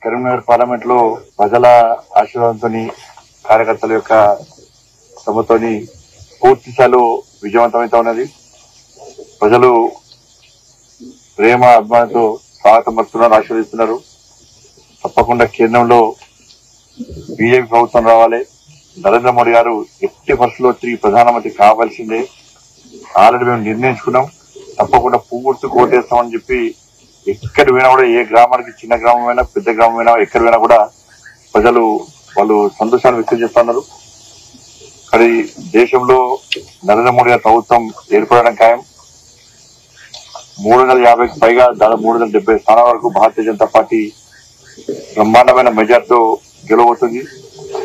Karimnagar parliament లో ప్రజల ఆశీర్వాదంతో కార్యకర్తల యొక్క శ్రమతోని పూర్తి స్థాయిలో విజయవంతమైతే ఉన్నది. ప్రజలు ప్రేమ అభిమానంతో స్వాగతం పలుకుతున్నారు, ఆశీర్వదిస్తున్నారు. తప్పకుండా కేంద్రంలో బీజేపీ ప్రభుత్వం రావాలి. నరేంద్ర మోడీ గారు ఎట్టి పరిస్థితుల్లో తిరిగి ప్రధానమంత్రి కావాల్సిందే. ఆల్రెడీ మేము నిర్ణయించుకున్నాం. తప్పకుండా పూర్తి కోటేస్తామని చెప్పి ఎక్కడ పోయినా కూడా, ఏ గ్రామానికి, చిన్న గ్రామమైనా పెద్ద గ్రామమైనా, ఎక్కడ పోయినా కూడా ప్రజలు వాళ్ళు సంతోషాన్ని వ్యక్తం చేస్తున్నారు. కానీ దేశంలో నరేంద్ర మోడీ గారి ప్రభుత్వం ఏర్పడడం ఖాయం. 350కి పైగా దాదాపు 370 స్థానాల వరకు భారతీయ జనతా పార్టీ బ్రహ్మాండమైన మెజార్టీతో గెలవబోతుంది.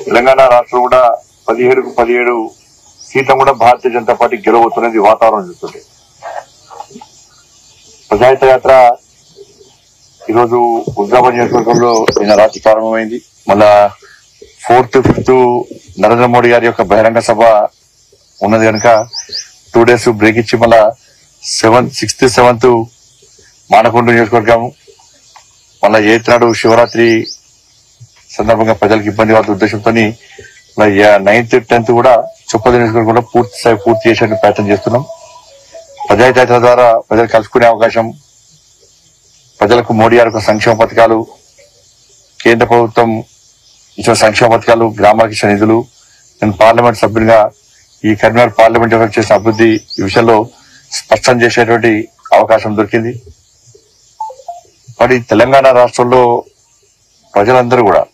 తెలంగాణ రాష్ట్రం కూడా 17కు 17 సీట్లను కూడా భారతీయ జనతా పార్టీ గెలవబోతున్నది వాతావరణం చూస్తుంటే. ప్రజాహిత యాత్ర ఈరోజు హుజరాబాద్ నియోజకవర్గంలో నిన్న రాత్రి ప్రారంభమైంది. మళ్ళా 4th, 5th నరేంద్ర మోడీ గారి యొక్క బహిరంగ సభ ఉన్నది కనుక 2 days బ్రేక్ ఇచ్చి మళ్ళా 6th, 7th మానకొండ నియోజకవర్గం, మళ్ళా 8th నాడు శివరాత్రి సందర్భంగా ప్రజలకు ఇబ్బంది పడే ఉద్దేశంతో 9th, 10th కూడా చొప్పద నియోజకవర్గంలో పూర్తి చేసే ప్రయత్నం చేస్తున్నాం. ప్రజాహిత యాత్ర ద్వారా ప్రజలు కలుసుకునే అవకాశం, ప్రజలకు మోడీ గారి సంక్షేమ పథకాలు, కేంద్ర ప్రభుత్వం ఇచ్చిన సంక్షేమ పథకాలు, గ్రామాలకు ఇచ్చిన నిధులు, నేను పార్లమెంట్ సభ్యునిగా ఈ కరీంనగర్ పార్లమెంట్ చేసిన అభివృద్ధి ఈ విషయంలో స్పష్టం చేసేటువంటి అవకాశం దొరికింది. మరి తెలంగాణ రాష్ట్రంలో ప్రజలందరూ కూడా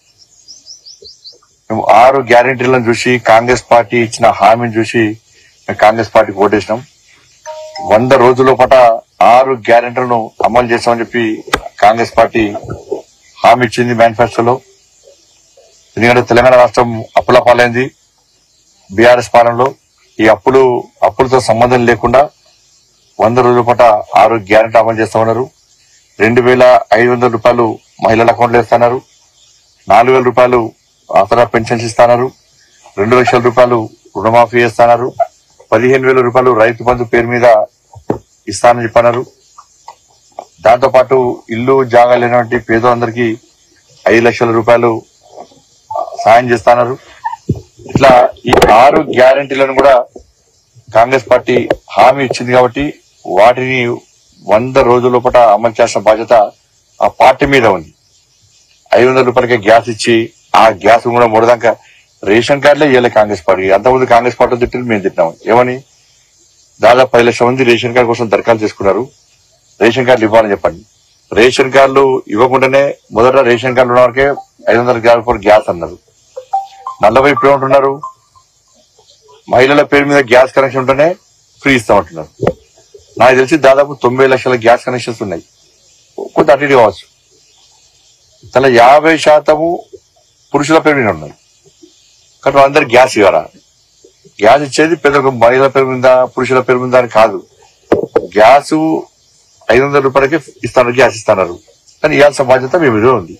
మేము 6 గ్యారెంటీలను చూసి, కాంగ్రెస్ పార్టీ ఇచ్చిన హామీని చూసి కాంగ్రెస్ పార్టీకి ఓటేసినాం. 100 రోజుల పాట 6 గ్యారెంటీలను అమలు చేస్తామని చెప్పి కాంగ్రెస్ పార్టీ హామీ ఇచ్చింది మేనిఫెస్టోలో. ఎందుకంటే తెలంగాణ రాష్ట్రం అప్పుల పాలైంది బీఆర్ఎస్ పాలనలో. ఈ అప్పులతో సంబంధం లేకుండా 100 రోజుల పాట 6 గ్యారెంటీ అమలు చేస్తామన్నారు. 2,500 రూపాయలు మహిళల అకౌంట్లో ఇస్తున్నారు. 4,000 రూపాయలు ఆసరా పెన్షన్స్ ఇస్తున్నారు. 2 లక్షల రూపాయలు రుణమాఫీ చేస్తున్నారు. 15,000 రూపాయలు రైతు బంధు పేరు మీద ఇస్తానని చెప్పన్నారు. దాంతో పాటు ఇల్లు జాగా లేనటువంటి పేదలందరికీ 5 లక్షల రూపాయలు సాయం చేస్తున్నారు. ఇట్లా ఈ 6 గ్యారెంటీలను కూడా కాంగ్రెస్ పార్టీ హామీ ఇచ్చింది కాబట్టి వాటిని 100 రోజుల లోపల అమలు చేసిన బాధ్యత ఆ పార్టీ మీద ఉంది. 500 రూపాయలకే గ్యాస్ ఇచ్చి ఆ గ్యాస్ కూడా మూడదాకా రేషన్ కార్డులే ఇవ్వలే కాంగ్రెస్ పార్టీ. అంతకుముందు కాంగ్రెస్ పార్టీ తిట్టిన మేము తిట్టినాం. ఏమని? దాదాపు 10 లక్షల మంది రేషన్ కార్డు కోసం దరఖాస్తు చేసుకున్నారు. రేషన్ కార్డులు ఇవ్వాలని చెప్పండి. రేషన్ కార్డులు ఇవ్వకుండానే మొదట రేషన్ కార్డులు ఉన్న వరకే 500 రూపాయలు గ్యాస్ అన్నారు. నల్లవైపు ఏమంటున్నారు? మహిళల పేరు మీద గ్యాస్ కనెక్షన్ ఉంటేనే ఫ్రీ ఇస్తామంటున్నారు. నాకు తెలిసి దాదాపు 90 లక్షల గ్యాస్ కనెక్షన్స్ ఉన్నాయి. కొంత అటు ఇటు కావచ్చు. తన 50% పురుషుల పేరు మీద ఉన్నాయి. కానీ అందరు గ్యాస్ ఇవ్వరా? గ్యాస్ ఇచ్చేది పెద్ద మహిళల పేరు మీద, పురుషుల పేరు మీద అని కాదు. గ్యాస్ 500 రూపాయలకే గ్యాస్ ఇస్తున్నారు. కానీ ఇవ్వాల్సిన బాధ్యత మీ మీద ఉంది.